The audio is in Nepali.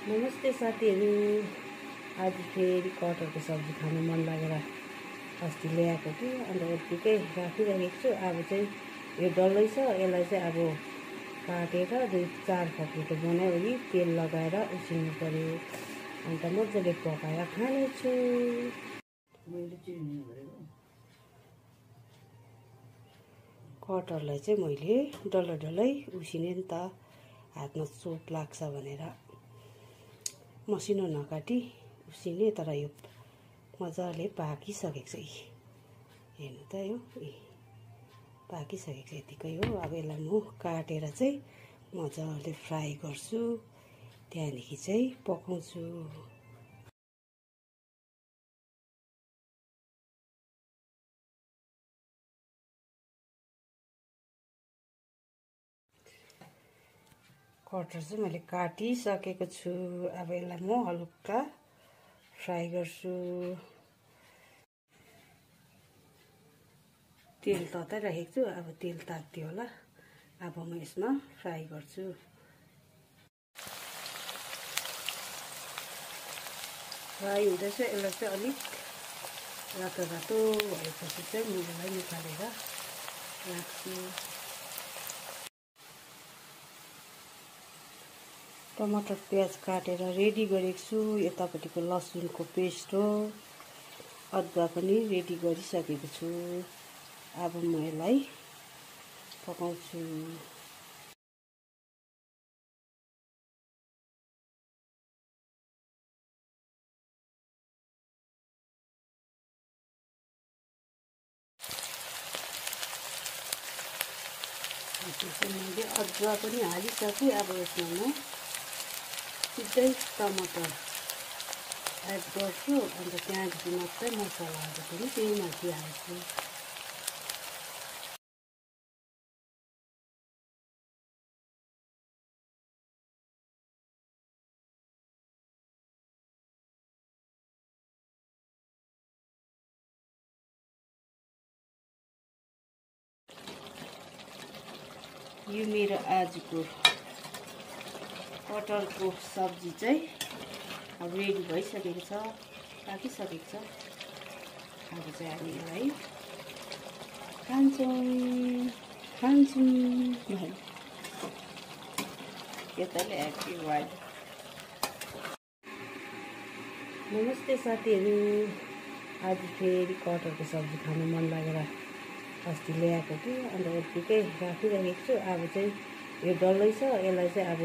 नमस्ते साथीहरू। आज फेरि कटहरको सब्जी खानु मन लागेर अस्ति ल्याएको कि अन्त यत्तिकै राखिराखेको छु। अब चाहिँ यो डल्लै छ, यसलाई चाहिँ अब काटेर 2-4 फक्रीको बनाइवरी तेल लगाएर उसिन्नु पर्यो। अन्त मजाले पकाएर खानेछु। कटहरलाई चाहिँ मैले डल्लै डल्लै उसिने नि त, हातमा चोट लाग्छ भनेर मसिनो नकाटी उसिने। तर यो मजाले पाकिसकेको छ। हेर्नु त यो पाकिसकेको छ, यतिकै हो। अब यसलाई म काटेर चाहिँ मजाले फ्राई गर्छु, त्यहाँदेखि चाहिँ पकाउँछु। कटहर चाहिँ मैले काटिसकेको छु। अब यसलाई म हल्का फ्राई गर्छु। तेल तताइराखेको छु, अब तेल तात्यो होला। अब म यसमा फ्राई गर्छु। फ्राई हुँदैछ। यसलाई चाहिँ अलिक रातो रातो भएपछि चाहिँ म यसलाई निकालेर राख्छु। टमाटर प्याज काटेर रेडी गरेको छु। यतापट्टिको लसुनको पेस्ट हो, अदुवा पनि रेडी गरिसकेको छु। अब म यसलाई पकाउँछु। मैले अदुवा पनि हालिसकेँ। अब यसमा म सिधै टमाटर एड गर्छु। अन्त त्यहाँदेखि मात्रै मसलाहरू पनि त्यही माथि हाल्छु। यो मेरो आजको कटहरको सब्जी चाहिँ अब रेडी भइसकेको छ, पाकिसकेको छ। अब चाहिँ हामी यसलाई खान्छौँ। यताले ह्याप्पी वाइल्ड। नमस्ते साथीहरू। आज फेरि कटहरको सब्जी खानु मन लागेर अस्ति ल्याएको कि अन्त यत्तिकै राखिराखेको छु। अब चाहिँ यो डल्लै छ, यसलाई चाहिँ अब